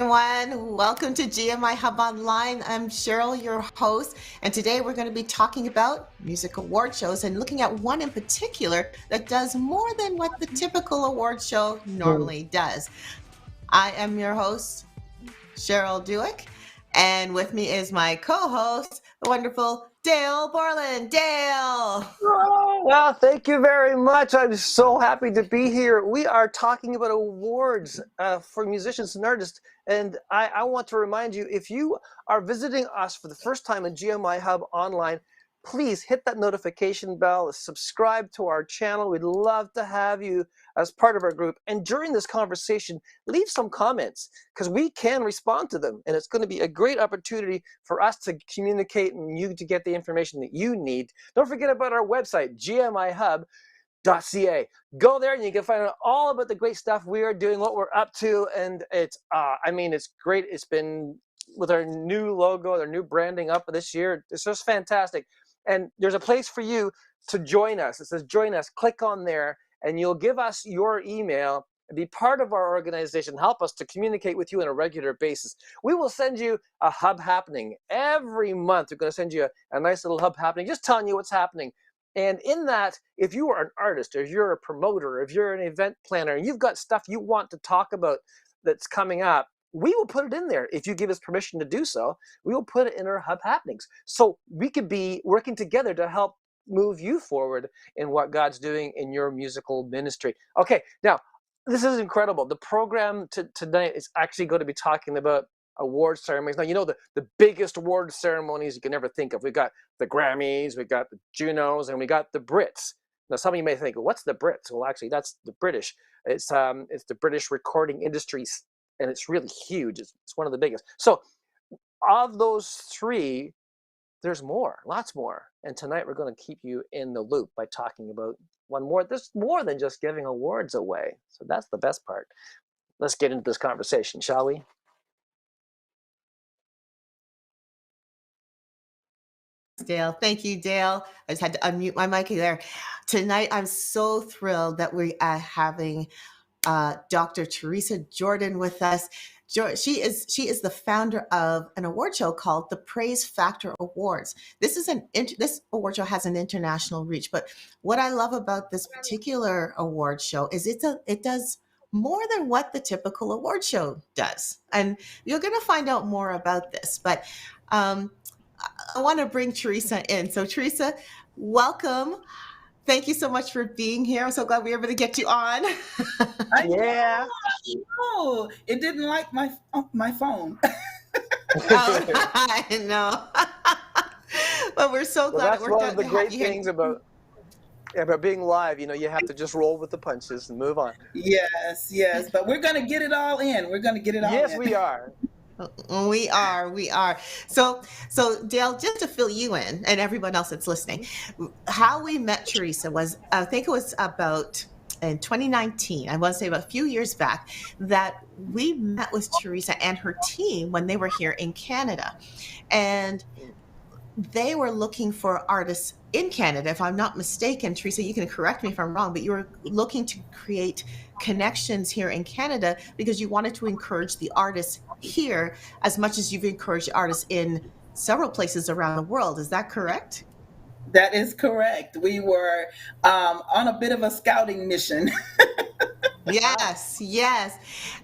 everyone. Welcome to GMI Hub Online. I'm Cheryl, your host, and today we're going to be talking about music award shows and looking at one in particular that does more than what the typical award show normally does. I am your host, Cheryl Dewick, and with me is my co-host, the wonderful Dale Borland. Dale! Oh, well, thank you very much. I'm so happy to be here. We are talking about awards for musicians and artists. And I want to remind you, if you are visiting us for the first time in GMI Hub online, please hit that notification bell, subscribe to our channel. We'd love to have you as part of our group. And during this conversation, leave some comments because we can respond to them. And it's going to be a great opportunity for us to communicate and you to get the information that you need. Don't forget about our website, GMIHub.ca. Go there and you can find out all about the great stuff we are doing, what we're up to. And it's great. It's been with our new logo, our new branding up this year. It's just fantastic. And there's a place for you to join us. It says join us. Click on there and you'll give us your email and be part of our organization. Help us to communicate with you on a regular basis. We will send you a hub happening every month. We're going to send you a nice little hub happening, just telling you what's happening. And in that, if you are an artist, or if you're a promoter, or if you're an event planner, and you've got stuff you want to talk about that's coming up, we will put it in there. If you give us permission to do so, we will put it in our hub happenings. So we could be working together to help move you forward in what God's doing in your musical ministry. Okay, now, this is incredible. The program tonight is actually going to be talking about award ceremonies. Now, you know the biggest award ceremonies you can ever think of. We've got the Grammys, we've got the Junos, and we got the Brits. Now, some of you may think, well, what's the Brits? Well, actually, that's the British. It's the British recording industries, and it's really huge. It's one of the biggest. So of those three, there's more, lots more. And tonight we're going to keep you in the loop by talking about one more. There's more than just giving awards away. So that's the best part. Let's get into this conversation, shall we? Dale. Thank you, Dale. I just had to unmute my mic there. Tonight, I'm so thrilled that we are having Dr. Teresa Jordan with us. She is the founder of an award show called the Prayze Factor Awards. This award show has an international reach, but what I love about this particular award show is it does more than what the typical award show does, and you're going to find out more about this. But um, I want to bring Teresa in. So, Teresa, welcome. Thank you so much for being here. I'm so glad we were able to get you on. I know, Yeah. I know. It didn't like my phone. I know. But we're so Well, glad it that's worked one out of the to have great you here. things about being live. You know, you have to just roll with the punches and move on. Yes. But we're gonna get it all in. We're gonna get it all Yes, in. we are. We are. So Dale, just to fill you in and everyone else that's listening, how we met Teresa was, I think it was about in 2019, I want to say about a few years back, that we met with Teresa and her team when they were here in Canada. And they were looking for artists in Canada, if I'm not mistaken. Teresa, you can correct me if I'm wrong, but you were looking to create connections here in Canada because you wanted to encourage the artists here as much as you've encouraged artists in several places around the world. Is that correct? That is correct. We were on a bit of a scouting mission. Uh-huh. Yes.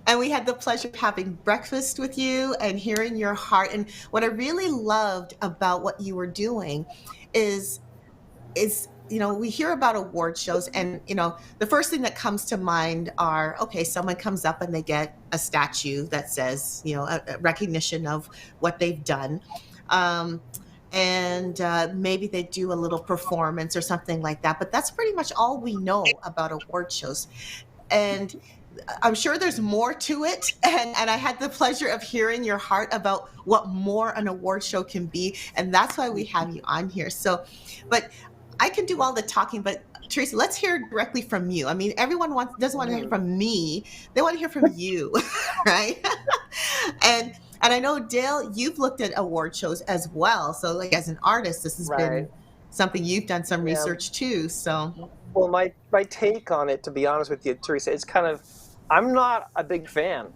And we had the pleasure of having breakfast with you and hearing your heart. And what I really loved about what you were doing is we hear about award shows, and the first thing that comes to mind are, okay, someone comes up and they get a statue that says, a recognition of what they've done. um, and maybe they do a little performance or something like that, but that's pretty much all we know about award shows. And I'm sure there's more to it. And I had the pleasure of hearing your heart about what more an award show can be. And that's why we have you on here. So, but I can do all the talking, but Teresa, let's hear directly from you. I mean, everyone doesn't want to hear Mhm. from me. They want to hear from you, right? And I know, Dale, you've looked at award shows as well. So like as an artist, this has Right. been something you've done some Yeah. research too. So Well, my take on it, to be honest with you, Teresa, it's kind of, I'm not a big fan.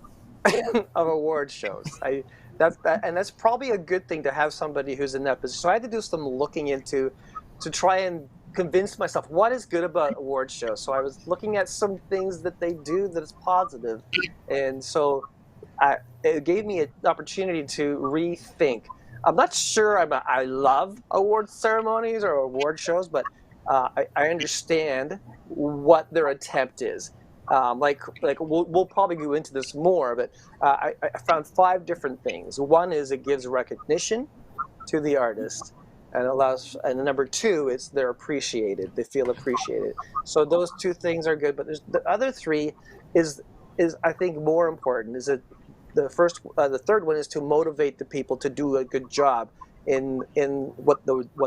of award shows. That's probably a good thing to have somebody who's in that position. So I had to do some looking into to try and convince myself what is good about award shows. So I was looking at some things that they do that is positive, and so it gave me an opportunity to rethink. I'm not sure I love award ceremonies or award shows, but I understand what their attempt is. Like we'll probably go into this more, but I found 5 different things. One is it gives recognition to the artist, and allows. And number 2 is they're appreciated. They feel appreciated. So those 2 things are good. But there's the other 3 is I think more important. Is that the third one is to motivate the people to do a good job in what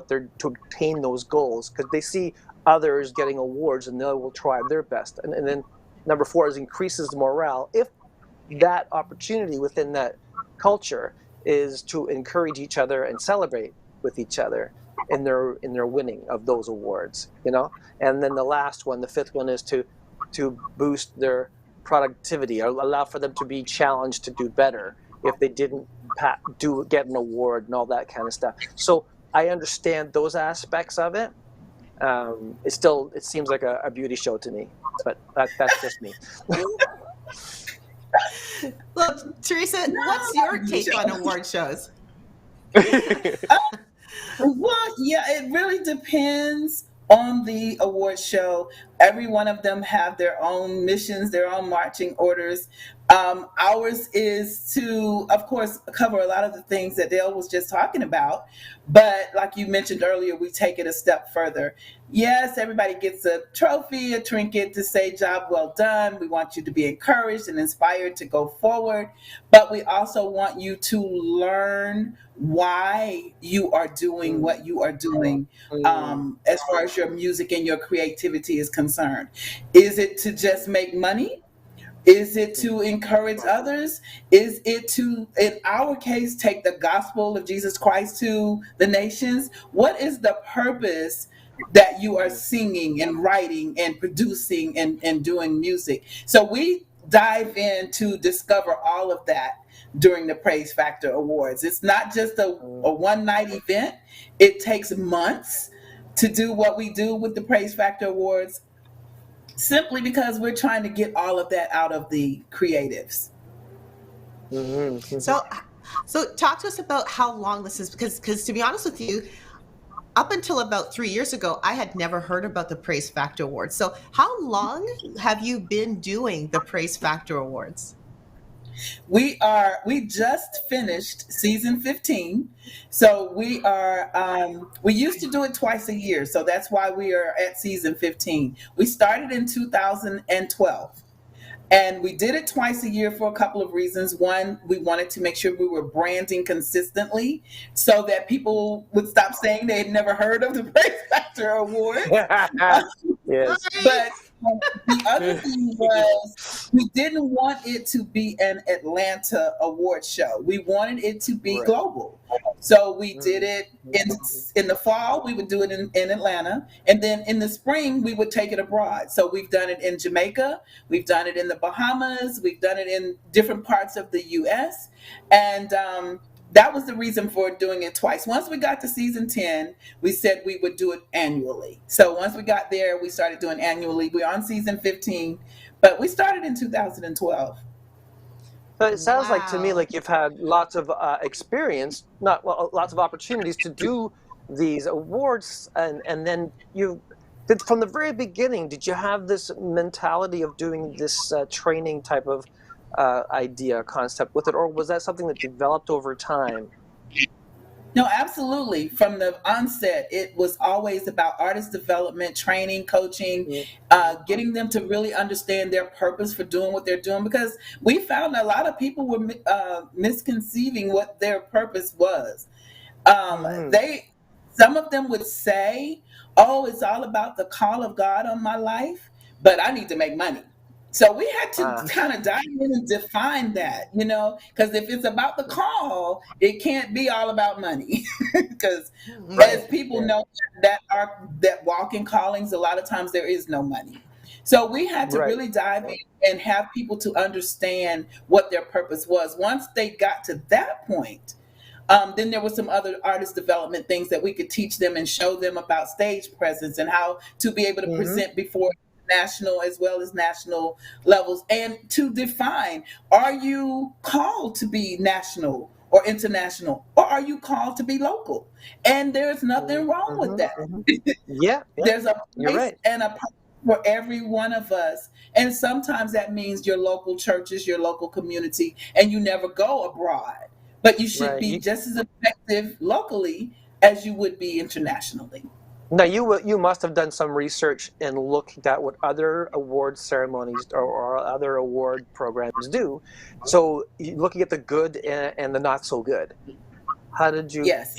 they're to obtain those goals, because they see others getting awards and they will try their best. And then number 4 is increases the morale if that opportunity within that culture is to encourage each other and celebrate with each other in their winning of those awards, and then the last one, the 5th one, is to boost their productivity or allow for them to be challenged to do better if they didn't get an award and all that kind of stuff. So I understand those aspects of it. It seems like a beauty show to me, but that's just me. Look, Teresa, what's your take on award shows? Well, yeah, it really depends on the award show. Every one of them have their own missions, their own marching orders. Ours is to, of course, cover a lot of the things that Dale was just talking about. But like you mentioned earlier, we take it a step further. Yes, everybody gets a trophy, a trinket to say job well done. We want you to be encouraged and inspired to go forward. But we also want you to learn why you are doing what you are doing, as far as your music and your creativity is concerned. Is it to just make money? Is it to encourage others? Is it to, in our case, take the gospel of Jesus Christ to the nations? What is the purpose that you are singing and writing and producing and doing music? So we dive in to discover all of that during the Prayze Factor Awards. It's not just a one night event, it takes months to do what we do with the Prayze Factor Awards, simply because we're trying to get all of that out of the creatives. So talk to us about how long this is, because to be honest with you, up until about 3 years ago, I had never heard about the Prayze Factor Awards. So how long have you been doing the Prayze Factor Awards? We just finished season 15. So we used to do it twice a year. So that's why we are at season 15. We started in 2012. And we did it twice a year for a couple of reasons. One, we wanted to make sure we were branding consistently so that people would stop saying they had never heard of the Prayze Factor Award. Yes. But the other thing was we didn't want it to be an Atlanta award show. We wanted it to be global. So we did it in the fall, we would do it in Atlanta. And then in the spring, we would take it abroad. So we've done it in Jamaica, we've done it in the Bahamas, we've done it in different parts of the US. And that was the reason for doing it twice. Once we got to season 10, we said we would do it annually. So once we got there, we started doing annually. We're on season 15, but we started in 2012. So it sounds like to me like you've had lots of experience, lots of opportunities to do these awards, and then from the very beginning, did you have this mentality of doing this training type of idea concept with it, or was that something that developed over time? No, absolutely. From the onset, it was always about artist development, training, coaching, getting them to really understand their purpose for doing what they're doing. Because we found a lot of people were misconceiving what their purpose was. Some of them would say, "Oh, it's all about the call of God on my life, but I need to make money." So we had to kind of dive in and define that, because if it's about the call, it can't be all about money. Because as people know that walk in callings, a lot of times there is no money. So we had to Right. really dive in and have people to understand what their purpose was. Once they got to that point, then there was some other artist development things that we could teach them and show them about stage presence and how to be able to Mm-hmm. present before national as well as national levels, and to define, are you called to be national or international, or are you called to be local? And there's nothing wrong with Mm-hmm. that. Mm-hmm. Yeah. Yeah. There's a You're place right. and a purpose for every one of us. And sometimes that means your local churches, your local community, and you never go abroad. But you should Right. be just as effective locally as you would be internationally. Now you must have done some research and looked at what other award ceremonies or other award programs do. So looking at the good and the not so good. How did you Yes.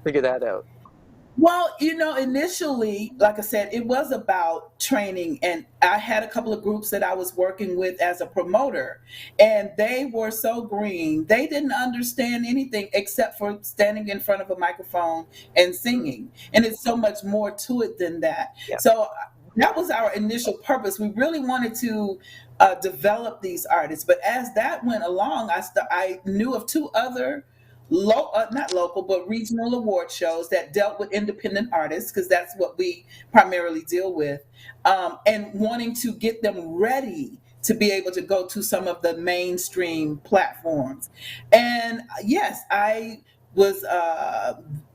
figure that out? Well, initially, like I said, it was about training, and I had a couple of groups that I was working with as a promoter, and they were so green. They didn't understand anything except for standing in front of a microphone and singing. And it's so much more to it than that. Yeah. So that was our initial purpose. We really wanted to develop these artists. But as that went along, I knew of two other not local, but regional award shows that dealt with independent artists, because that's what we primarily deal with, and wanting to get them ready to be able to go to some of the mainstream platforms. And yes, I was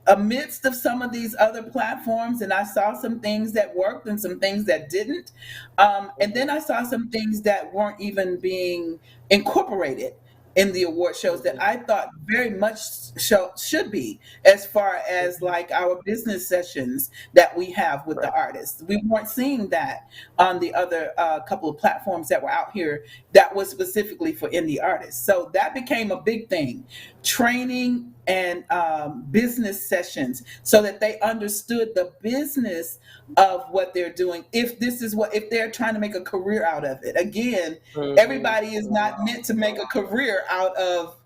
amidst of some of these other platforms, and I saw some things that worked and some things that didn't. And then I saw some things that weren't even being incorporated in the award shows that I thought very much should be, as far as like our business sessions that we have with the Right. artists. We weren't seeing that on the other couple of platforms that were out here that was specifically for indie artists. So that became a big thing, training and business sessions, so that they understood the business of what they're doing. If they're trying to make a career out of it. Again, Mm-hmm. everybody is not meant to make a career out of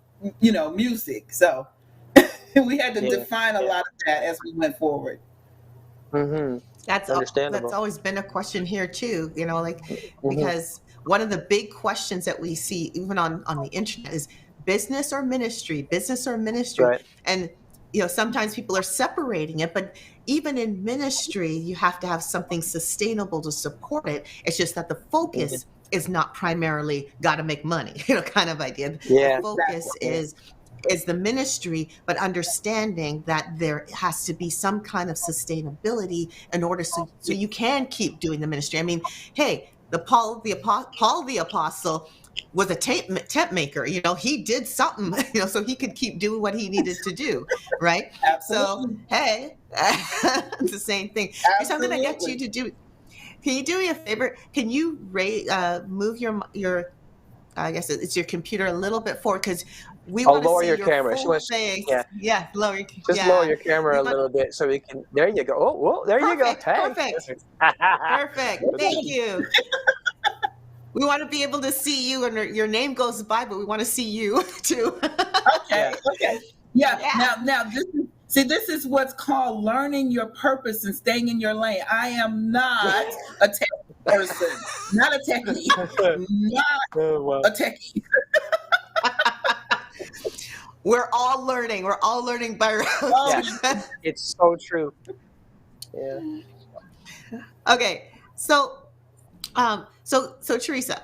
music. So we had to Yeah. define a Yeah. lot of that as we went forward. Mm-hmm. That's Understandable. always been a question here too, like Mm-hmm. because one of the big questions that we see even on the internet is business or ministry. Right. And sometimes people are separating it, but even in ministry, you have to have something sustainable to support it. It's just that the Mm-hmm. focus is not primarily got to make money, kind of idea. The Yeah. focus Exactly. Yeah. is the ministry, but understanding that there has to be some kind of sustainability in order so you can keep doing the ministry. I mean, hey, Paul the apostle was a tent maker. He did something, so he could keep doing what he needed to do, right? So Absolutely. hey, it's the same thing. Here's something I get you Absolutely. to do. Can you do me a favor? Can you move your I guess it's your computer a little bit forward because we I'll want to lower see your your camera. full face. Yeah. Yeah, Just lower yeah. your camera We a want little bit so we can. There you go. Oh, whoa, there you go. perfect, Hey. perfect, perfect. Thank you. We want to be able to see you, and your name goes by, but we want to see you too. Okay. Yeah. Okay. Yeah. Yeah. Now, this is what's called learning your purpose and staying in your lane. I am not a tech person, not a techie, not Oh, wow. a techie. We're all learning. We're all learning by Oh, rote. It's so true. Yeah. Okay. So Teresa,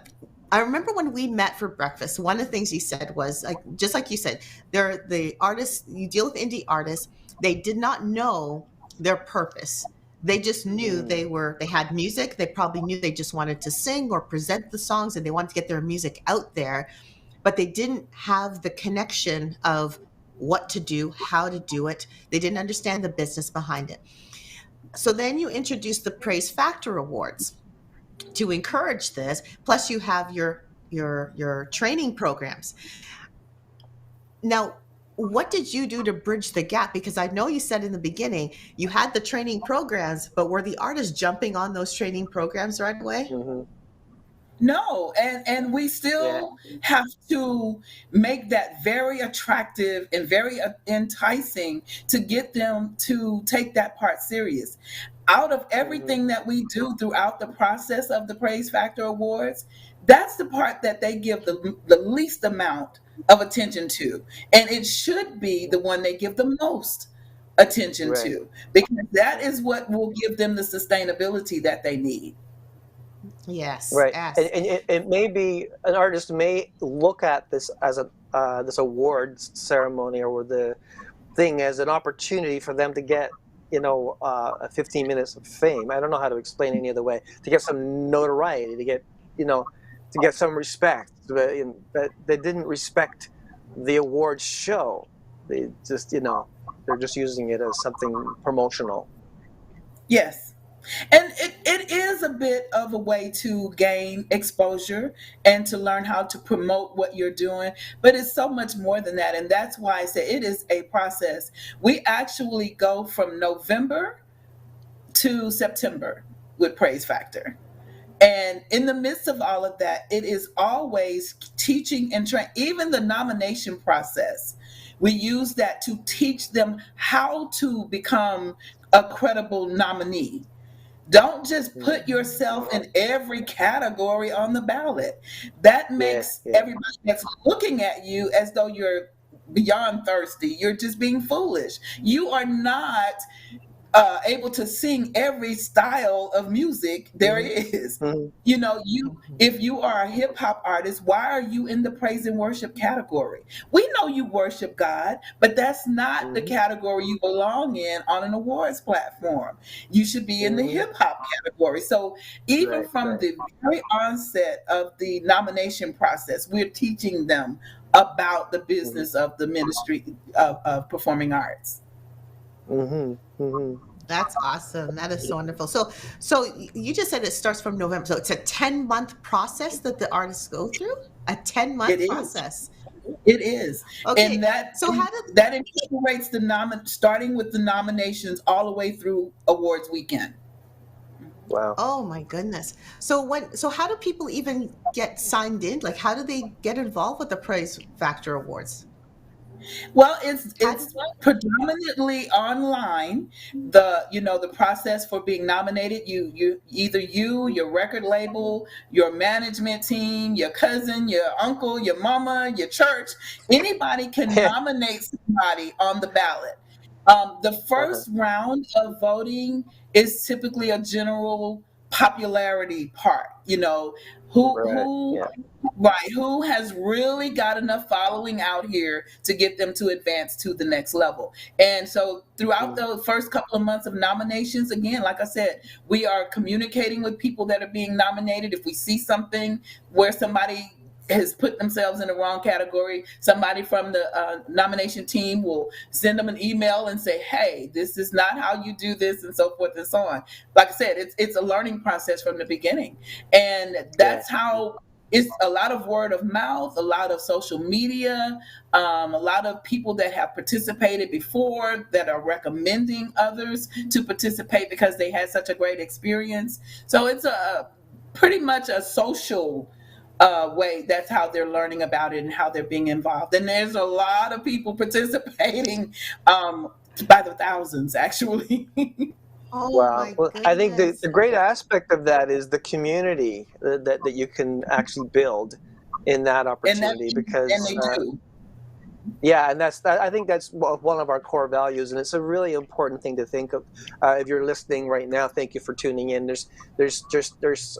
I remember when we met for breakfast, one of the things you said was like, just like you said, they're the artists, you deal with indie artists, they did not know their purpose. They just knew they had music. They probably knew they just wanted to sing or present the songs and they wanted to get their music out there, but they didn't have the connection of what to do, how to do it. They didn't understand the business behind it. So then you introduced the Prayze Factor Awards to encourage this. Plus, you have your training programs. Now, what did you do to bridge the gap? Because I know you said in the beginning you had the training programs, but were the artists jumping on those training programs right away? Mm-hmm. no, and we Yeah. still have to make that very attractive and very enticing to get them to take that part serious. Out of Mhm. everything that we do throughout the process of the Prayze Factor Awards, that's the part that they give the least amount of attention to. And it should be the one they give the most attention Right. to, because that Right. is what will give them the sustainability that they need. Yes, Right. And, yes. it may be an artist may look at this as a this awards ceremony or the thing as an opportunity for them to get, a 15 minutes of fame. I don't know how to explain it any other way. To get some notoriety, you know, to get some respect. But they didn't respect the awards show. They just, they're just using it as something promotional. Yes. And it is a bit of a way to gain exposure and to learn how to promote what you're doing. But it's so much more than that. And that's why I say it is a process. We actually go from November to September with Prayze Factor. And in the midst of all of that, it is always teaching and training, even the nomination process. We use that to teach them how to become a credible nominee. Don't just Mm. put yourself in every category on the ballot. That Yeah, makes yeah. everybody that's looking at you as though you're beyond thirsty. You're just being foolish. You are not able to sing every style of music there Hmm. is. Hmm. You Mhm. if you are a hip hop artist, why are you in the praise and worship category? We know you worship God, but that's not the Hmm. category you belong in on an awards platform. You should be in the Hmm. hip hop category. So even Right, from right. the very onset of the nomination process, we're teaching them about the Hmm. business of the ministry of performing arts. Hmm. Hmm. That's awesome. That is so wonderful. So you just said it starts from November. So it's a 10-month process that the artists go through? A It 10-month is. process. It is, and Okay. So how did that incorporates starting with the nominations all the way through awards weekend. Wow. Oh my goodness. So how do people even get signed in? Like how do they get involved with the Praise Factor Awards? Well, How did it's predominantly online. The process for being nominated, your record label, your management team, your cousin, your uncle, your mama, your church, anybody can nominate somebody on the ballot. The Uh-huh. first round of voting is typically a general popularity part. Right. Who Yeah. Right. Who has really got enough following out here to get them to advance to the next level? And so throughout Mm. the first couple of months of nominations, again, like I said, we are communicating with people that are being nominated. If we see something where somebody has put themselves in the wrong category, somebody from the nomination team will send them an email and say, hey, this is not how you do this, and so forth and so on. Like I said, it's a learning process from the beginning. And Yeah. that's how it's a lot of word of mouth, a lot of social media, a lot of people that have participated before that are recommending others to participate because they had such a great experience. So it's a pretty much a social way. That's how they're learning about it and how they're being involved. And there's a lot of people participating by the thousands, actually. Oh Wow. my Well, I think the goodness. great aspect of that is the community that you can actually build in that and that opportunity and because they do. yeah, and I think that's one of our core values, and it's a really important thing to think of. If you're listening right now, thank you for tuning in. There's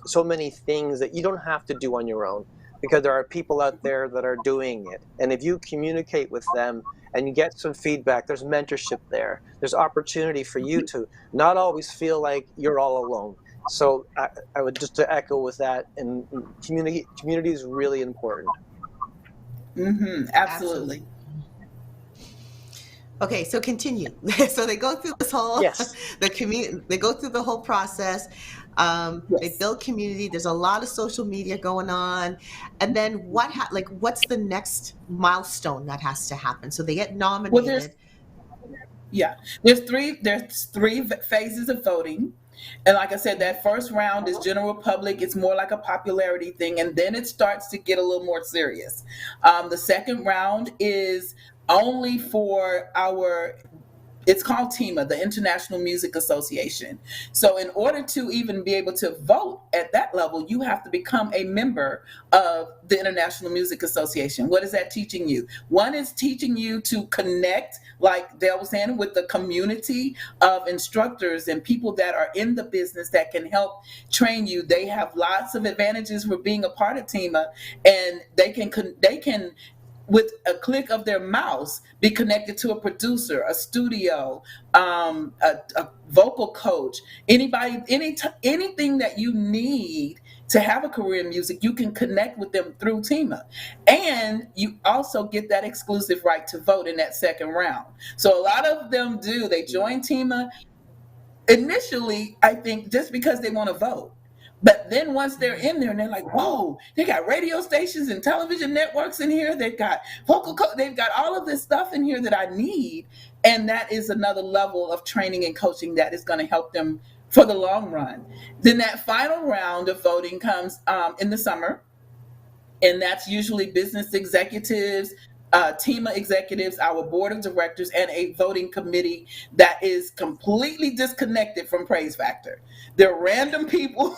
so many things that you don't have to do on your own because there are people out there that are doing it, and if you communicate with them and you get some feedback, there's mentorship there. There's opportunity for you to not always feel like you're all alone. So I would just to echo with that, and community is really important. Absolutely. Absolutely. Okay, so continue. So they go through this whole Yes. the community. They go through the whole process. They Yes. build community. There's a lot of social media going on, and then like what's the next milestone that has to happen? So they get Well, there's nominated. Yeah, there's three phases of voting, and like I said, that first round is general public. It's more like a popularity thing, and then it starts to get a little more serious. The second round is only for our it's called TIMA, the International Music Association. So in order to even be able to vote at that level, you have to become a member of the International Music Association. What is that teaching you? One is teaching you to connect, like Dale was saying, with the community of instructors and people that are in the business that can help train you. They have lots of advantages for being a part of TIMA, and they can with a click of their mouse, be connected to a producer, a studio, a vocal coach, anybody, anything that you need to have a career in music, you can connect with them through TIMA. And you also get that exclusive right to vote in that second round. So a lot of them they join TIMA initially, I think, just because they want to vote. But then once they're in there and they're like, whoa, they got radio stations and television networks in here. They've got they've got all of this stuff in here that I need. And that is another level of training and coaching that is going to help them for the long run. Then that final round of voting comes in the summer. And that's usually business executives, TIMA executives, our board of directors, and a voting committee that is completely disconnected from Prayze Factor. They're random people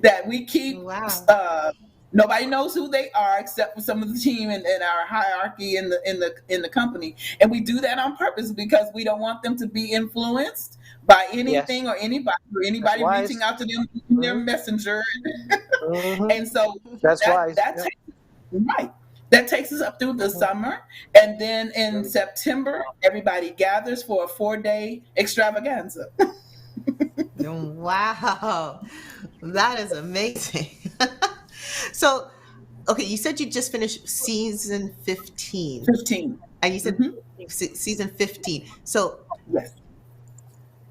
that we keep. Wow. Nobody knows who they are except for some of the team and our hierarchy in the company, and we do that on purpose because we don't want them to be influenced by anything Yes. or anybody That's wise. reaching out to them in their Mhm. messenger. Mhm. And so That's that wise. that Yep. takes right. That takes us up through the Mhm. summer. And then in September, everybody gathers for a 4-day extravaganza. Wow. That is amazing. So, okay, you said you just finished season 15, 15. and you said Hmm. season 15. So, Yes.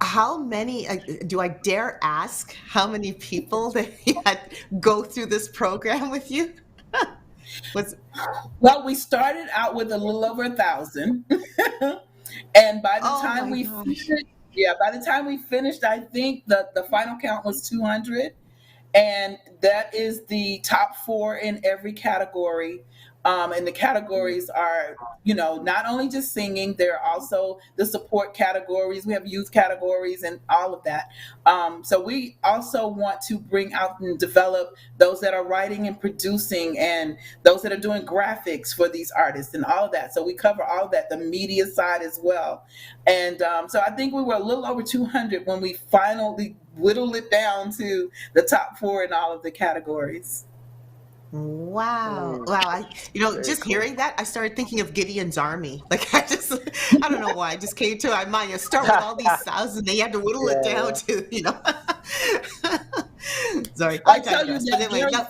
how many, do I dare ask how many people that you had go through this program with you? Was, Well, we started out with a little over 1,000. And by the oh time my we gosh. finished, yeah, by the time we finished, I think the final count was 200. And that is the top four in every category. And the categories are, not only just singing, there are also the support categories. We have youth categories and all of that. So we also want to bring out and develop those that are writing and producing and those that are doing graphics for these artists and all of that. So we cover all of that, the media side as well. And so I think we were a little over 200 when we finally whittled it down to the top four in all of the categories. wow. Mm. Wow. Very Just cool. hearing that, I started thinking of Gideon's army. Like, I don't know why, it just came to my mind. You start with all these thousands, then you had to whittle it Yeah, down yeah. to. Sorry, I I tell you digress. But anyway, no,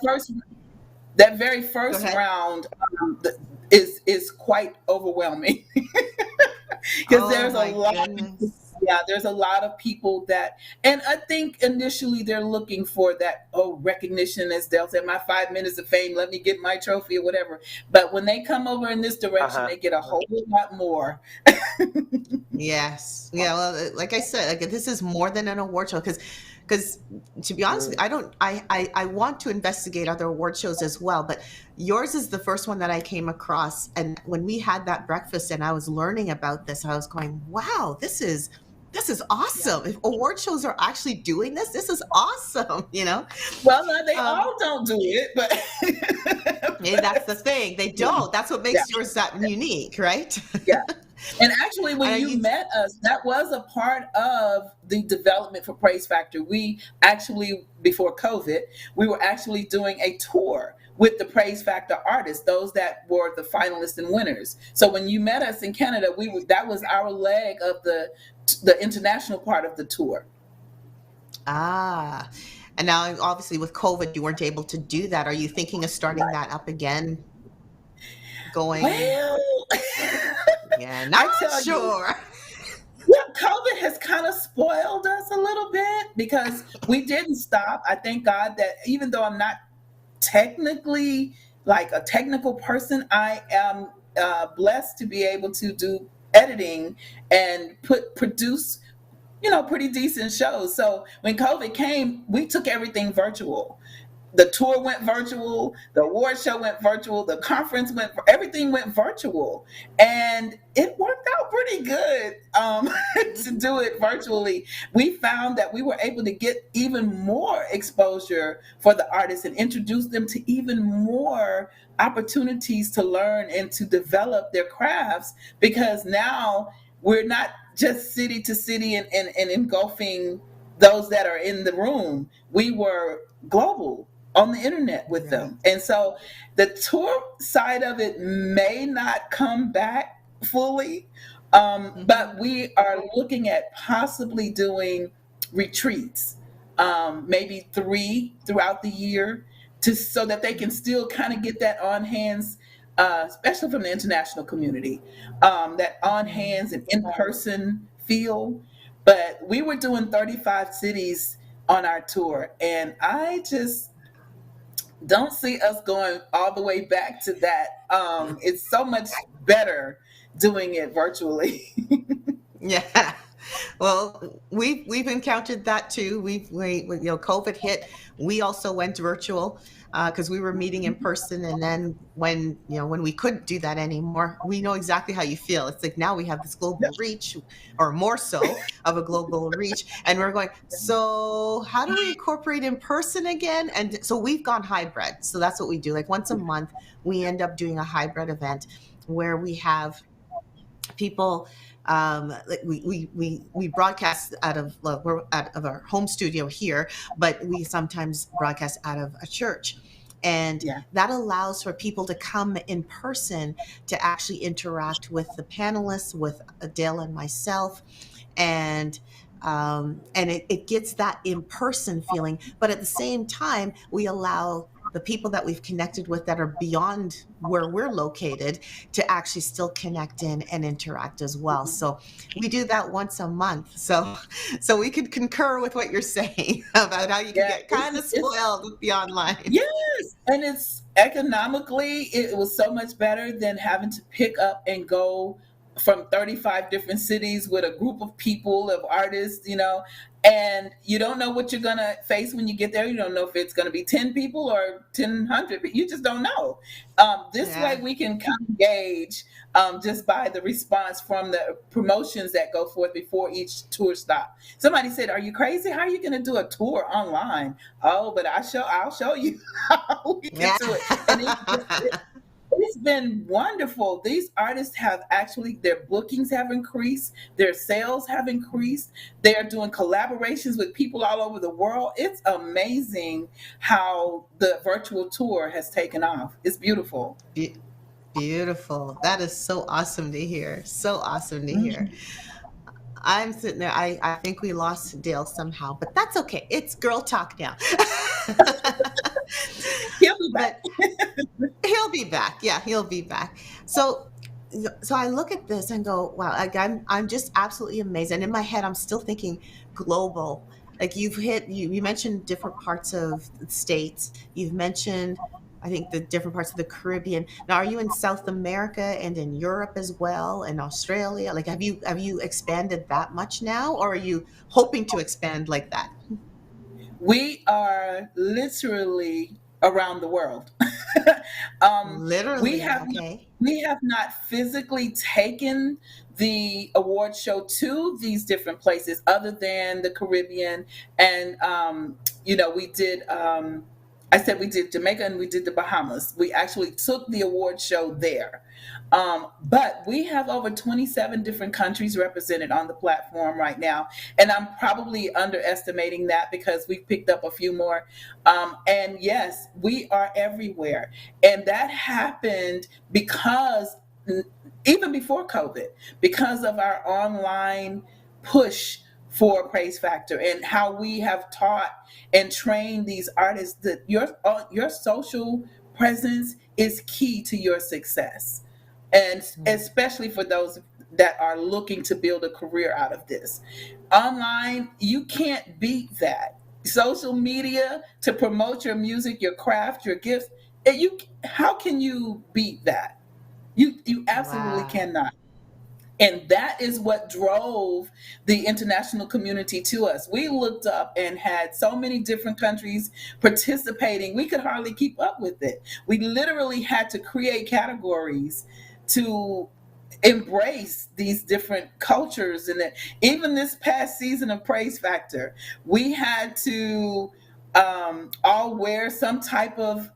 that very go first ahead. round is quite overwhelming because Oh there's a my lot. goodness. Yeah, there's a lot of people that, and I think initially they're looking for that recognition, as Dell said, my 5 minutes of fame, let me get my trophy or whatever. But when they come over in this direction, Uh-huh. they get a whole lot more. Yes. Yeah. Well, like I said, like this is more than an award show because to be honest, with Mm. you, I don't. I want to investigate other award shows as well, but yours is the first one that I came across. And when we had that breakfast and I was learning about this, I was going, "Wow, this is Yeah. awesome! If award shows are actually doing this is awesome!" Well, no, they Um, all don't do it, but and that's the thing; they don't. That's what yeah, makes yours that unique, right? yeah. And actually, when And I you used, met us, that was a part of the development for Prayze Factor. We actually, before COVID, we were actually doing a tour with the Prayze Factor artists, those that were the finalists and winners. So when you met us in Canada, that was our leg of the international part of the tour. ah, and now obviously with COVID, you weren't able to do that. Are you thinking of starting Right. that up again? Going, Well, yeah, I not tell you, sure. yeah, COVID has kind of spoiled us a little bit because we didn't stop. I thank God that even though I'm not technically like a technical person, I am blessed to be able to do editing and produce pretty decent shows. So when COVID came, we took everything virtual. The tour went virtual, the award show went virtual, the conference everything went virtual, and it worked out pretty good. to do it virtually, we found that we were able to get even more exposure for the artists and introduce them to even more opportunities to learn and to develop their crafts, because now we're not just city to city and engulfing those that are in the room. We were global on the internet with Right. them. And so the tour side of it may not come back fully, Hmm. but we are looking at possibly doing retreats, maybe 3 throughout the year, to so that they can still kind of get that on hands, especially from the international community, that on Hmm. hands and in person feel. But we were doing 35 cities on our tour, and I just don't see us going all the way back to that. It's so much better doing it virtually. Yeah. Well, we've encountered that too. When, COVID hit, we also went virtual because we were meeting in person. And then when we couldn't do that anymore, we know exactly how you feel. It's like now we have this global reach, or more so of a global reach, and we're going. So how do we incorporate in person again? And so we've gone hybrid. So that's what we do. Like once a month, we end up doing a hybrid event where we have people, like we broadcast out of, well, we're out of our home studio here, but we sometimes broadcast out of a church, and Yeah. that allows for people to come in person to actually interact with the panelists, with Adele and myself, and it gets that in-person feeling, but at the same time we allow the people that we've connected with that are beyond where we're located to actually still connect in and interact as well. So we do that once a month. So we could concur with what you're saying about how you can Yeah, get kind of it's spoiled with the online. yes, and it's economically, it was so much better than having to pick up and go from 35 different cities with a group of people, of artists, and you don't know what you're going to face when you get there. You don't know if it's going to be 10 people or 1,000. You just don't know. This way Yeah. we can kind of gauge, just by the response from the promotions that go forth before each tour stop. Somebody said, "Are you crazy? How are you going to do a tour online?" Oh, but I'll show you how we can Yeah. do it. And it's been wonderful. These artists have actually, their bookings have increased, their sales have increased. They are doing collaborations with people all over the world. It's amazing how the virtual tour has taken off. It's beautiful. Be- Beautiful. That is so awesome to hear. So awesome to hear. Mhm. I'm sitting there. I think we lost Dale somehow, but that's okay. It's girl talk now. He'll be back. But he'll be back. Yeah, he'll be back. So I look at this and go, wow, like I'm just absolutely amazed. And in my head, I'm still thinking global. Like you mentioned different parts of the states. You've mentioned, I think, the different parts of the Caribbean. Now, are you in South America and in Europe as well, and Australia? Like, have you expanded that much now, or are you hoping to expand like that? We are literally around the world. um, we Literally, have not, okay. we have not physically taken the award show to these different places other than the Caribbean, and we did. I said we did Jamaica and we did the Bahamas. We actually took the award show there. But we have over 27 different countries represented on the platform right now. And I'm probably underestimating that because we've picked up a few more. And yes, we are everywhere. And that happened because, even before COVID, because of our online push for Prayze Factor and how we have taught and trained these artists that your social presence is key to your success, and especially for those that are looking to build a career out of this. Online, you can't beat that. Social media to promote your music, your craft, your gifts. How can you beat that? You absolutely Wow. cannot. And that is what drove the international community to us. We looked up and had so many different countries participating, we could hardly keep up with it. We literally had to create categories to embrace these different cultures. And that even this past season of Prayze Factor, we had to all wear some type of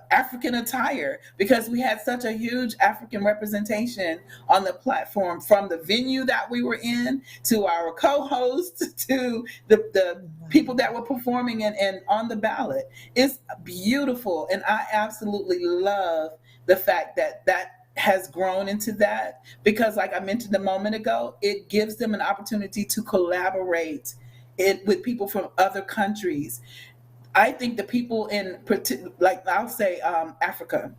African attire because we had such a huge African representation on the platform, from the venue that we were in to our co-hosts to the people that were performing and on the ballot. It's beautiful, and I absolutely love the fact that that has grown into that, because like I mentioned a moment ago, it gives them an opportunity to collaborate it with people from other countries. I think the people in, like I'll say, Africa,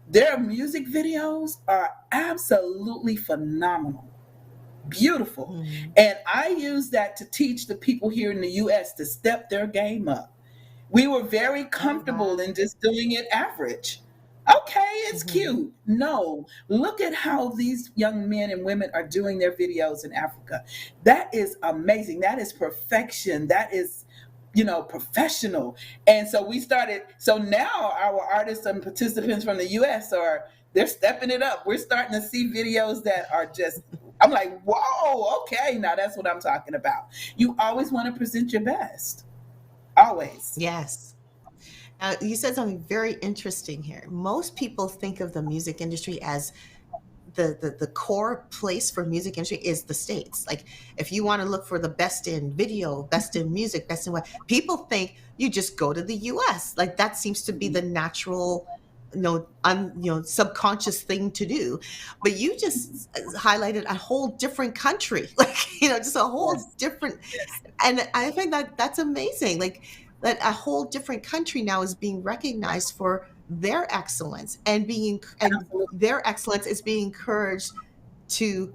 their music videos are absolutely phenomenal, beautiful. Mhm. And I use that to teach the people here in the US to step their game up. We were very Oh, comfortable wow. in just doing it average. Okay, it's Mhm. cute. No, look at how these young men and women are doing their videos in Africa. That is amazing. That is perfection. That is, professional. And so we started, so now our artists and participants from the US are, they're stepping it up. We're starting to see videos that are just, I'm like, whoa, okay, now that's what I'm talking about. You always want to present your best. Always. Yes. You said something very interesting here. Most people think of the music industry as the core place for music industry is the States. Like, if you want to look for the best in video, best in music, best in what, people think you just go to the US. Like, that seems to be the natural, subconscious thing to do. But you just highlighted a whole different country, like, just a whole Yes. different, Yes. and I think that that's amazing. Like, that a whole different country now is being recognized for their excellence, and Absolutely. their excellence is being encouraged to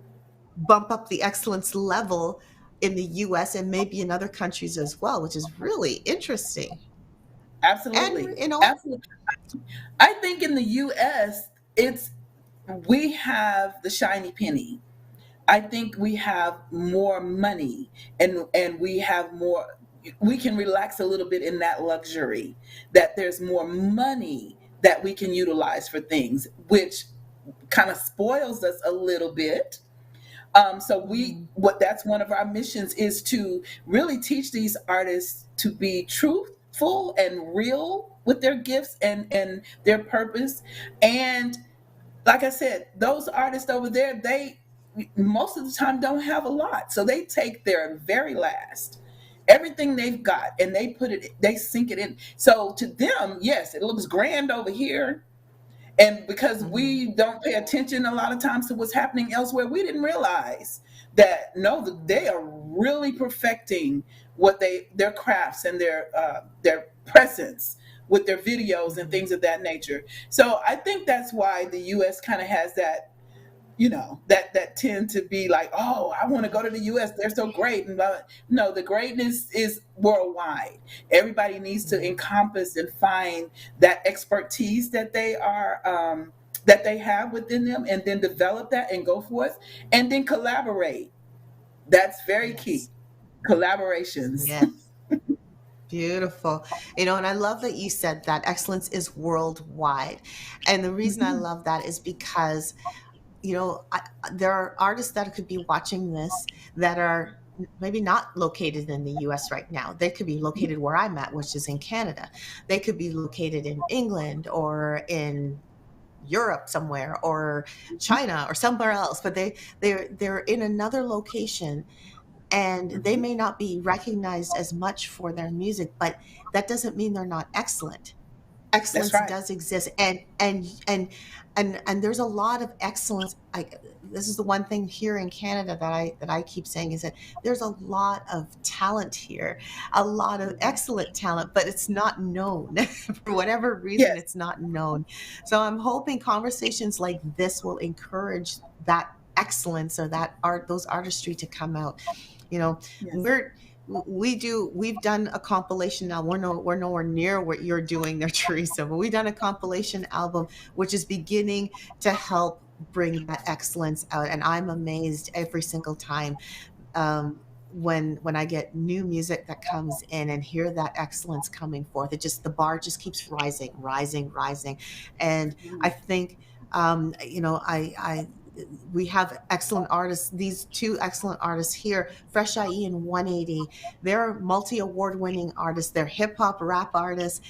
bump up the excellence level in the US and maybe in other countries as well, which is really interesting. Absolutely. And Absolutely. I think in the US, it's, we have the shiny penny. I think we have more money, and we have more, we can relax a little bit in that luxury, that there's more money that we can utilize for things, which kind of spoils us a little bit. So we, Mhm. what, that's one of our missions, is to really teach these artists to be truthful and real with their gifts and their purpose. And like I said, those artists over there, they most of the time don't have a lot, so they take their very last, everything they've got, and they put it, they sink it in. So to them, yes, it looks grand over here, and because Mhm. we don't pay attention a lot of times to what's happening elsewhere, we didn't realize that no, they are really perfecting what their crafts and their presence with their videos and Mhm. things of that nature. So I think that's why the US kind of has that, that tend to be like, oh, I want to go to the US, they're so great. And no, the greatness is worldwide. Everybody needs to Mhm. encompass and find that expertise that they are, that they have within them, and then develop that and go forth, and then collaborate. That's very key. Yes. Collaborations. Yes. Beautiful. And I love that you said that excellence is worldwide. And the reason I Mhm. love that is because, there are artists that could be watching this that are maybe not located in the US right now. They could be located where I'm at, which is in Canada. They could be located in England or in Europe somewhere or China or somewhere else, but they're in another location, and they Mhm. may not be recognized as much for their music, but that doesn't mean they're not excellent. That's Excellence right. does exist, and there's a lot of excellence. This is the one thing here in Canada that I keep saying, is that there's a lot of talent here, a lot of Mhm. excellent talent, but it's not known. For whatever reason, Yes. it's not known. So I'm hoping conversations like this will encourage that excellence, or that art, those artistry, to come out. you know Yes. we're we've done a compilation now. We're nowhere near what you're doing there, Teresa, but we've done a compilation album which is beginning to help bring that excellence out, and I'm amazed every single time, when I get new music that comes in and hear that excellence coming forth. The bar just keeps rising, rising, rising. And I Mhm. think, we have excellent artists, these two excellent artists here, Fresh IE and 180. They're multi-award winning artists. They're hip hop rap artists,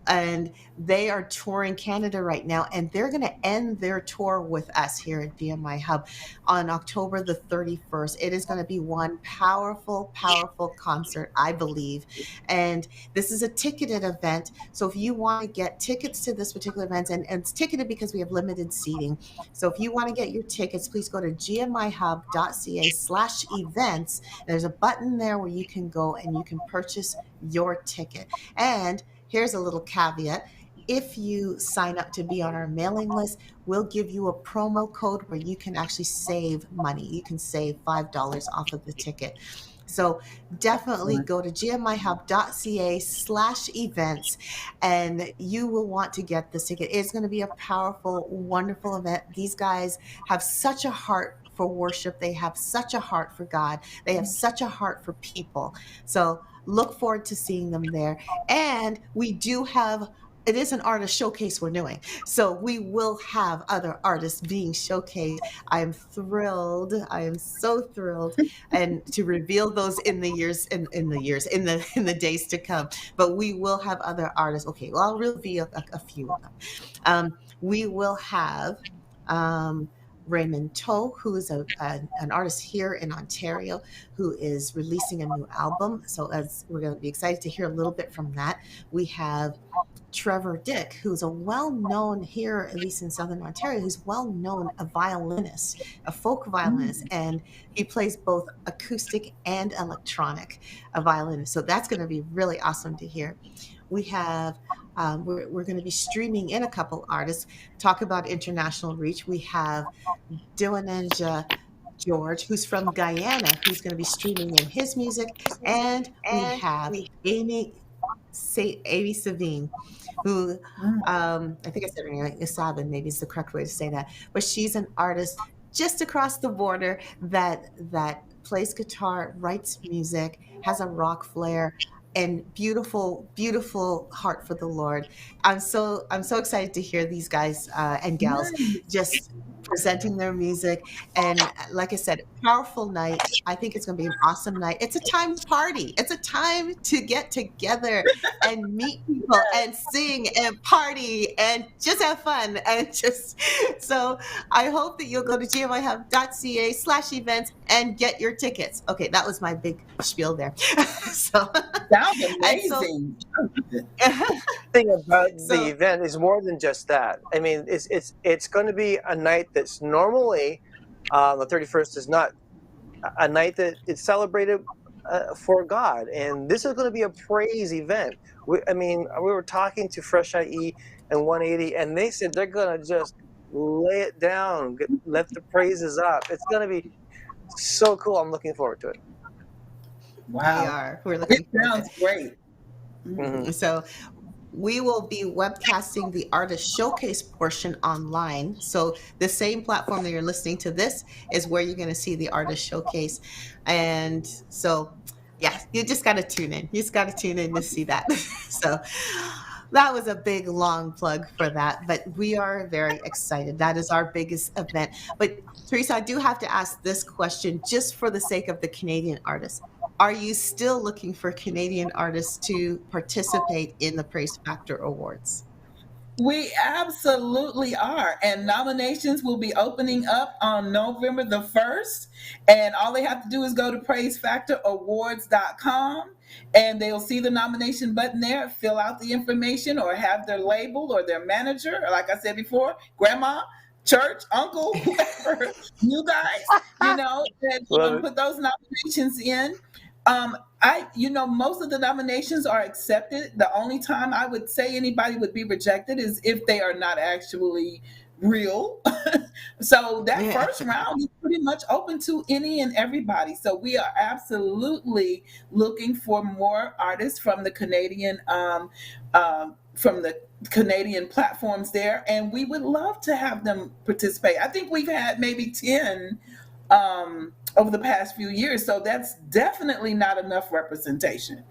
and they are touring Canada right now, and they're going to end their tour with us here at GMI Hub on October the 31st. It is going to be one powerful, powerful concert, I believe. And this is a ticketed event. So if you want to get tickets to this particular event, and it's ticketed because we have limited seating. So if you want to get your tickets, please go to gmihub.ca/events. There's a button there where you can go and you can purchase your ticket. And here's a little caveat. If you sign up to be on our mailing list, we'll give you a promo code where you can actually save money. You can save $5 off of the ticket. So definitely go to gmihub.ca/events, and you will want to get this ticket. It's going to be a powerful, wonderful event. These guys have such a heart for worship. They have such a heart for God. They have such a heart for people. So look forward to seeing them there. And we do have, it is an artist showcase we're doing. So we will have other artists being showcased. I am thrilled. I am so thrilled, and to reveal those in the days to come. But we will have other artists. Okay, well, I'll reveal a few of them. We will have Raymond Toe, who is an artist here in Ontario, who is releasing a new album. So as we're going to be excited to hear a little bit from that. We have Trevor Dick, who's a well-known here, at least in Southern Ontario, who's well-known a violinist, a folk violinist, and he plays both acoustic and electronic violinist. So that's going to be really awesome to hear. We have, we're going to be streaming in a couple artists. Talk about international reach. We have Dylan George, who's from Guyana, who's going to be streaming in his music. And we have Amy Savine, who I think I said her name, Isabin, maybe is the correct way to say that. But she's an artist just across the border that plays guitar, writes music, has a rock flair, and beautiful, beautiful heart for the Lord. I'm so excited to hear these guys and gals just presenting their music. And like I said, powerful night. I think it's going to be an awesome night. It's a time to party. It's a time to get together and meet people and sing and party and just have fun. And just, so I hope that you'll go to gmihub.ca/events and get your tickets. Okay, that was my big spiel there. So sounds amazing. Thing about the event is more than just that. I mean, it's going to be a night that's normally the 31st is not a night that it's celebrated for God, and this is going to be a praise event. We were talking to Fresh IE and 180, and they said they're going to just lay it down, let the praises up. It's going to be so cool. I'm looking forward to it. Wow, we're looking. It sounds great. Mm-hmm. So we will be webcasting the artist showcase portion online. So the same platform that you're listening to this is where you're going to see the artist showcase. And so, yeah, you just got to tune in. You just got to tune in to see that. So that was a big, long plug for that. But we are very excited. That is our biggest event. But Teresa, I do have to ask this question just for the sake of the Canadian artists. Are you still looking for Canadian artists to participate in the Prayze Factor Awards? We absolutely are. And nominations will be opening up on November the 1st. And all they have to do is go to PrayzeFactorAwards.com, and they'll see the nomination button there, fill out the information, or have their label or their manager, or like I said before, grandma, church, uncle, whoever, you guys, and put those nominations in. Most of the nominations are accepted. The only time I would say anybody would be rejected is if they are not actually real. So that first round is pretty much open to any and everybody. So we are absolutely looking for more artists from the Canadian platforms there, and we would love to have them participate. I think we've had maybe 10 over the past few years, so that's definitely not enough representation.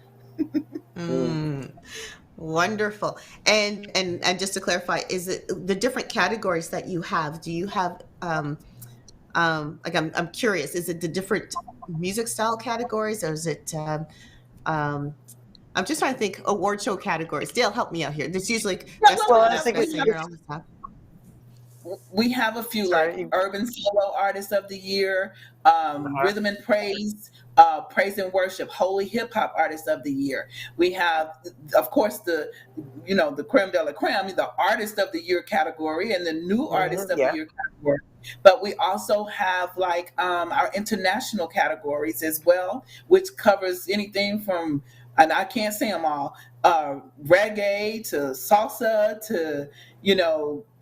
Wonderful. And just to clarify, is it the different categories that you have? Do you have Like I'm curious, is it the different music style categories, or is it um, I'm just trying to think award show categories. Dale, help me out here. There's usually Yeah, that's well, what Well, we I that's think what I have it's, we hear all the time. we have a few like sorry. urban solo artist of the year, Uh, rhythm and praise, praise and worship, holy hip hop artist of the year. We have, of course, the the creme de la creme, the artist of the year category, and the new artist of the yeah. year category. But we also have like our international categories as well, which covers anything from, and I can't say them all, reggae to salsa to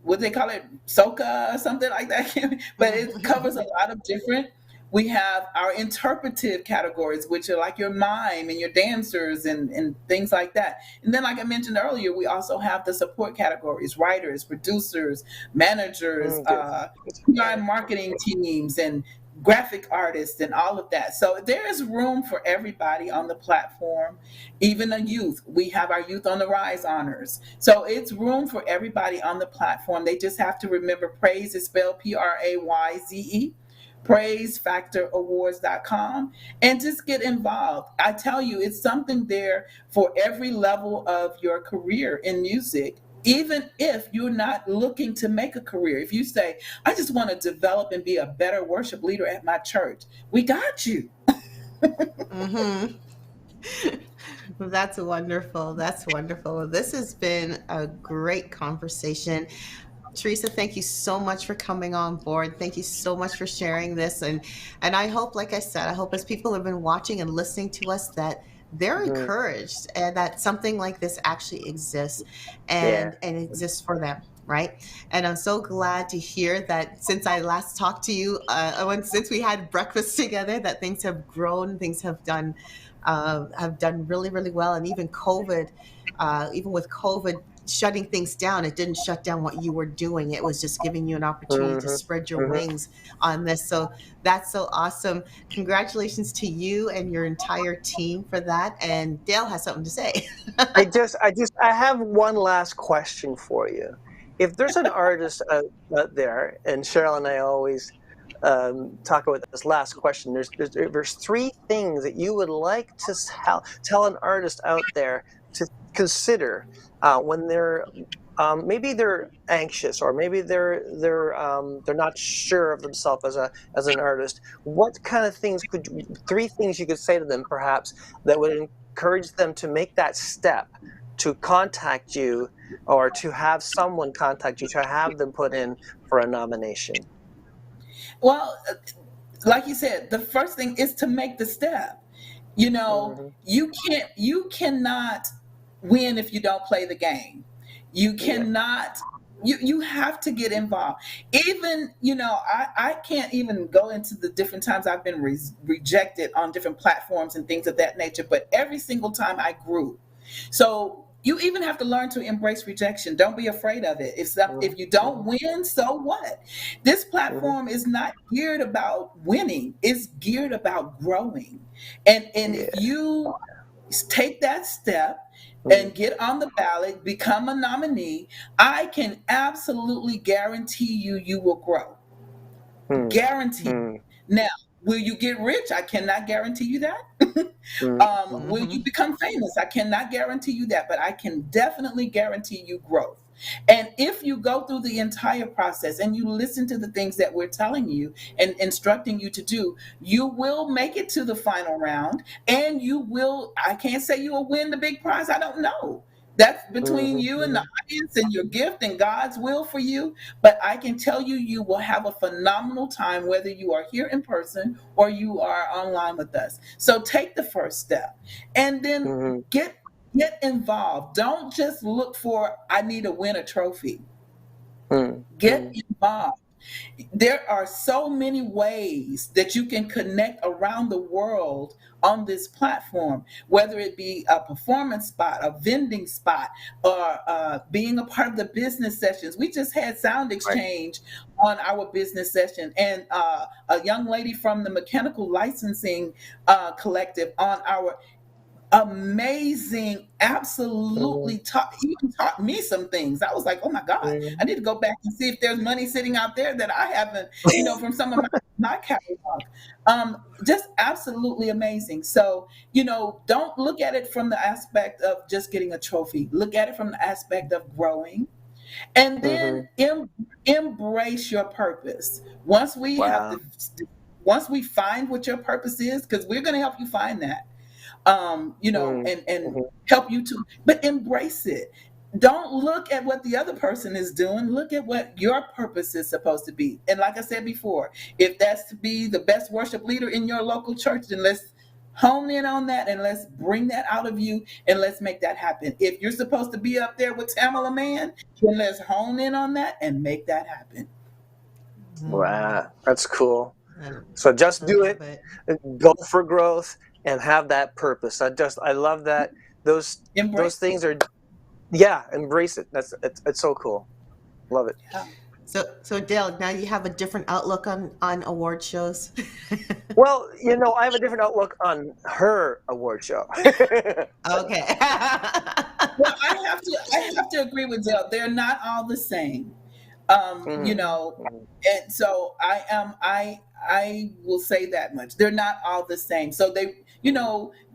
what they call it, soca or something like that. But it covers a lot of different. We have our interpretive categories, which are like your mime and your dancers and things like that. And then, like I mentioned earlier, we also have the support categories: writers, producers, managers, Good. PR marketing teams, and graphic artists, and all of that. So there is room for everybody on the platform, even the youth. We have our Youth on the Rise honors. So it's room for everybody on the platform. They just have to remember Prayze is spelled Prayze. PrayzeFactorAwards.com, and just get involved. I tell you, it's something there for every level of your career in music. Even if you're not looking to make a career, if you say, I just want to develop and be a better worship leader at my church, we got you. Hmm. That's wonderful. That's wonderful. This has been a great conversation. Teresa, thank you so much for coming on board. Thank you so much for sharing this. And I hope, like I said, I hope as people have been watching and listening to us that they're Mhm. encouraged and that something like this actually exists Yeah. and exists for them. Right. And I'm so glad to hear that since I last talked to you, since we had breakfast together, that things have grown, things have done really, really well. And even COVID, even with COVID shutting things down, it didn't shut down what you were doing. It was just giving you an opportunity to Hmm. spread your Hmm. wings on this. So that's so awesome. Congratulations to you and your entire team for that. And Dale has something to say. I have one last question for you. If there's an artist out there, and Cheryl and I always talk about this last question, there's three things that you would like to tell an artist out there to consider when maybe they're anxious, or maybe they're not sure of themselves as an artist. What kind of things three things you could say to them, perhaps, that would encourage them to make that step to contact you, or to have someone contact you, to have them put in for a nomination? Well, like you said, the first thing is to make the step. Hmm. You cannot win if you don't play the game. You Yeah. cannot you have to get involved. Even, I can't even go into the different times I've been rejected on different platforms and things of that nature, but every single time I grew. So you even have to learn to embrace rejection. Don't be afraid of it. Hmm. If you don't Hmm. win, so what? This Hmm. platform is not geared about winning. It's geared about growing. And if Yeah. you take that step Mm. and get on the ballot, become a nominee, I can absolutely guarantee you will grow. Mm. Guaranteed. Mm. Now, will you get rich? I cannot guarantee you that. Mm. Mm. Will Hmm. you become famous? I cannot guarantee you that, but I can definitely guarantee you growth. And if you go through the entire process and you listen to the things that we're telling you and instructing you to do, you will make it to the final round, and you will, I can't say you will win the big prize. I don't know. That's between Mhm. you and the Mhm. audience and your gift and God's will for you. But I can tell you, you will have a phenomenal time whether you are here in person or you are online with us. So take the first step and then Mhm. get involved. Don't just look for, I need to win a trophy. Mm. Get Mm. involved. There are so many ways that you can connect around the world on this platform, whether it be a performance spot, a vending spot, or being a part of the business sessions. We just had sound Right. exchange on our business session, and a young lady from the mechanical licensing collective on our amazing, Mhm. absolutely even taught me some things. I was like, oh my God, I Mhm. need to go back and see if there's money sitting out there that I haven't, from some of my catalog. Just absolutely amazing. So, don't look at it from the aspect of just getting a trophy. Look at it from the aspect of growing. And then Mhm. embrace your purpose. Wow. Once we find what your purpose is, because we're going to help you find that, Mhm. and Mhm. help you to, but embrace it. Don't look at what the other person is doing. Look at what your purpose is supposed to be. And like I said before, if that's to be the best worship leader in your local church, then let's hone in on that and let's bring that out of you and let's make that happen. If you're supposed to be up there with Tamala Man, then let's hone in on that and make that happen. Mm, Wow. That's cool. I, So just I do love it, it. go for growth, and have that purpose. I love that. Those Embrace it. things are, yeah, embrace it. It's so cool. Love it. Yeah. So Dale, now you have a different outlook on award shows. Well, I have a different outlook on her award show. Okay. Well, I have to agree with Dale. They're not all the same. Mhm. And so I will say that much. They're not all the same. So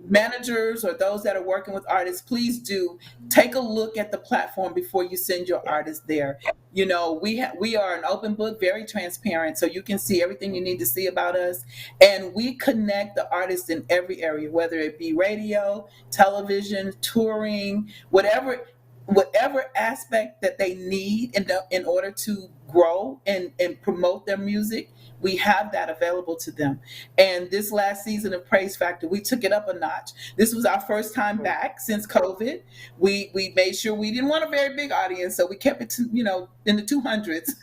managers or those that are working with artists, please do take a look at the platform before you send your Yeah. artist there. We are an open book, very transparent, so you can see everything you need to see about us, and we connect the artists in every area, whether it be radio, television, touring, whatever aspect that they need in order to grow and promote their music. We have that available to them. And this last season of Prayze Factor, we took it up a notch. This was our first time back since COVID. We made sure we didn't want a very big audience, so we kept it to, in the 200s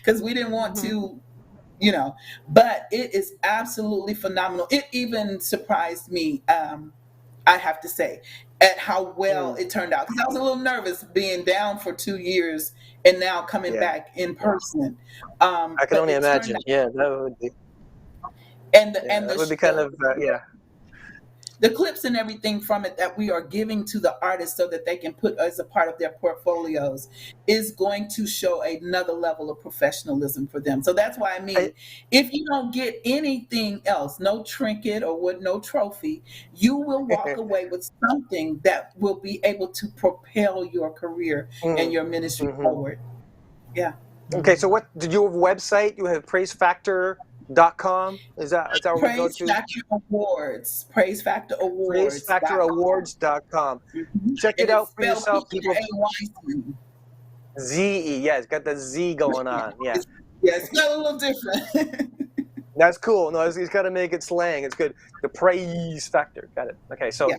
because we didn't want Mhm. to, you know but it is absolutely phenomenal. It even surprised me, I have to say, at how well Mm, it turned out, because I was a little nervous being down for 2 years and now coming yeah, back in person. I can But only it turned imagine. out, Yeah, that would be. and the Yeah, and that the would be kind the, of. Yeah. the clips and everything from it that we are giving to the artists so that they can put as a part of their portfolios is going to show another level of professionalism for them. So that's why, I, if you don't get anything else, no trinket or no trophy, you will walk away with something that will be able to propel your career and mm, your ministry mhm. forward. Yeah. Okay, so Mhm. what did you have a website? You have praisefactor.com? Is that where we go Praise to? Factor Awards. Praise Factor Awards.com. Praisefactorawards.com. Mhm. Check And it it's out for spelled yourself, people. P-R-A-Y-C. ZE. Yeah, it's got the Z going on. Yeah. It's, yeah, it's spelled a little different. That's cool. No, he's got to make it slang. It's good. The praise factor. Got it. Okay, so Yeah.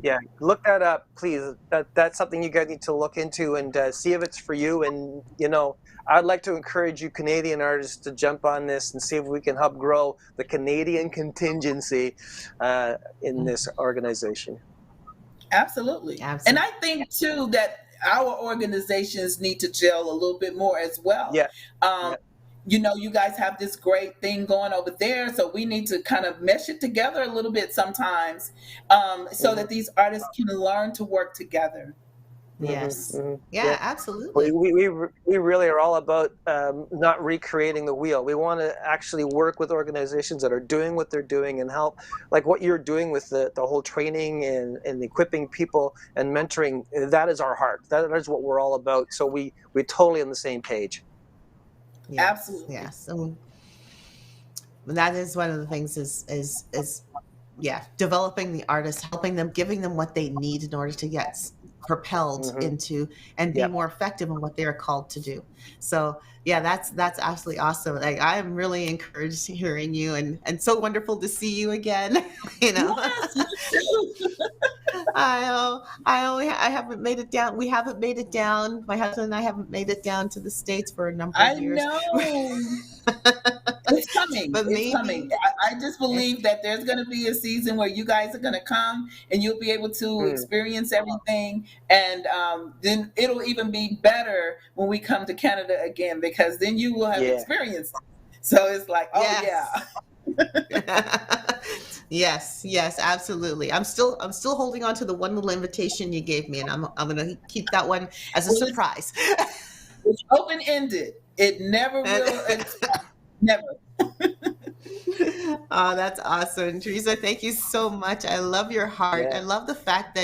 yeah, look that up, please. That's something you guys need to look into and see if it's for you. And I'd like to encourage you Canadian artists to jump on this and see if we can help grow the Canadian contingency in this organization. Absolutely. And I Absolutely. think too that our organizations need to gel a little bit more as well. Yeah, Um, yeah. you guys have this great thing going over there, so we need to kind of mesh it together a little bit sometimes, so Hmm. that these artists can learn to work together. Hmm. Yes. Hmm. Yeah, Yeah. absolutely. We really are all about not recreating the wheel. We want to actually work with organizations that are doing what they're doing and help, like what you're doing with the whole training and equipping people and mentoring. That is our heart. That is what we're all about. So we're totally on the same page. Yes. Absolutely. Yes. And that is one of the things is yeah, developing the artists, helping them, giving them what they need in order to get propelled Hmm. into and be Yeah. more effective in what they are called to do. So yeah, that's absolutely awesome. Like, I am really encouraged hearing you, and so wonderful to see you again. you know, Yes, you too. I haven't made it down. We haven't made it down. My husband and I haven't made it down to the States for a number of I years. know. It's coming. But It's coming. maybe I just it's believe that there's going to be a season where you guys are going to come and you'll be able to Mm. experience everything. And then it'll even be better when we come to Canada again, because then you will have Yeah. experienced it. So it's like, oh, yeah. yes. Yes, yes, absolutely. I'm still holding on to the one little invitation you gave me, and I'm gonna keep that one as a Well, surprise. it's open ended. It never will expire. Never. Oh, that's awesome. Teresa, thank you so much. I love your heart. I Yeah. love the fact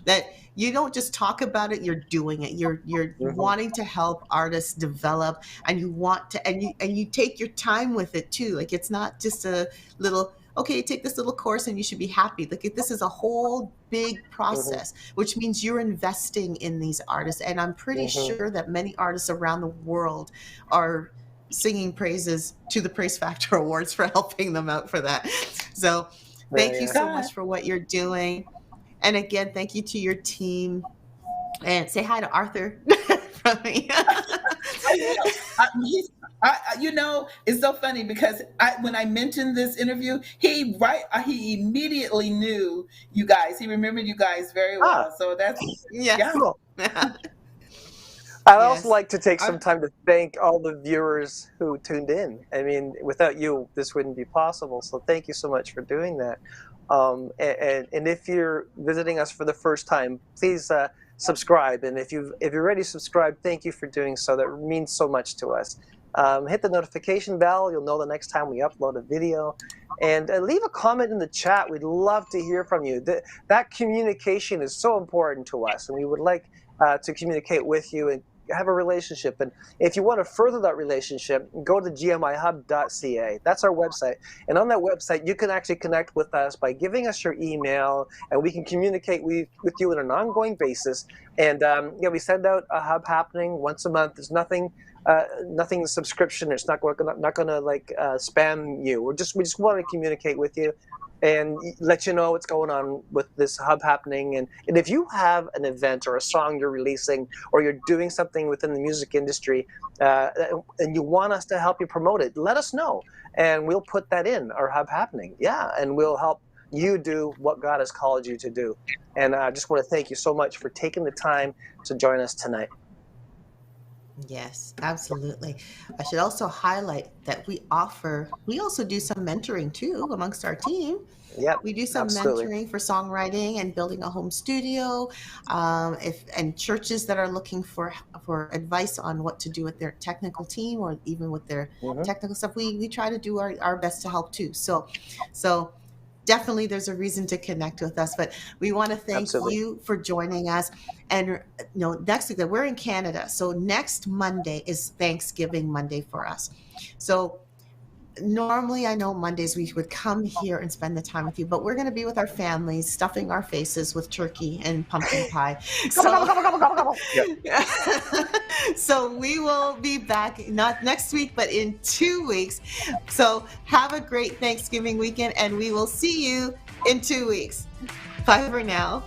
that you don't just talk about it, you're doing it. You're Hmm. wanting to help artists develop, and you want to and you take your time with it too. Like it's not just a little, okay, take this little course and you should be happy. Like this is a whole big Hmm. process, which means you're investing in these artists. And I'm pretty Hmm. sure that many artists around the world are singing praises to the Prayze Factor Awards for helping them out for that. So Yeah, thank you yeah. so God. much for what you're doing. And again, thank you to your team. And say hi to Arthur from me. I will. It's so funny because when I mentioned this interview, he immediately knew you guys. He remembered you guys very Ah, well. So that's Yes. yeah. cool. I'd also Yes. like to take some Ar- time to thank all the viewers who tuned in. I mean, without you, this wouldn't be possible. So thank you so much for doing that. And if you're visiting us for the first time, please subscribe. And if you're already subscribed, thank you for doing so. That means so much to us. Hit the notification bell. You'll know the next time we upload a video. And leave a comment in the chat. We'd love to hear from you. That communication is so important to us, and we would like to communicate with you and have a relationship. And if you want to further that relationship, go to gmihub.ca. That's our website. And on that website, you can actually connect with us by giving us your email, and we can communicate with you on an ongoing basis. And we send out a hub happening once a month. There's nothing subscription. It's not going to like spam you. We just want to communicate with you and let you know what's going on with this hub happening. And if you have an event or a song you're releasing, or you're doing something within the music industry, uh, and you want us to help you promote it, let us know, and we'll put that in our hub happening. Yeah, and we'll help you do what God has called you to do. And I just want to thank you so much for taking the time to join us tonight. Yes, absolutely. I should also highlight that we also do some mentoring too amongst our team. Yep, We do some absolutely. mentoring for songwriting and building a home studio. If and churches that are looking for advice on what to do with their technical team or even with their Hmm. technical stuff, we try to do our best to help too. So definitely there's a reason to connect with us, but we want to thank Absolutely. you for joining us. And next week, we're in Canada, so next Monday is Thanksgiving Monday for us. So normally I know Mondays we would come here and spend the time with you, but we're going to be with our families, stuffing our faces with turkey and pumpkin pie. Gobble, So gobble, gobble, gobble, gobble, gobble. Yep. so we will be back not next week but in 2 weeks. So have a great Thanksgiving weekend, and we will see you in 2 weeks. Bye for now.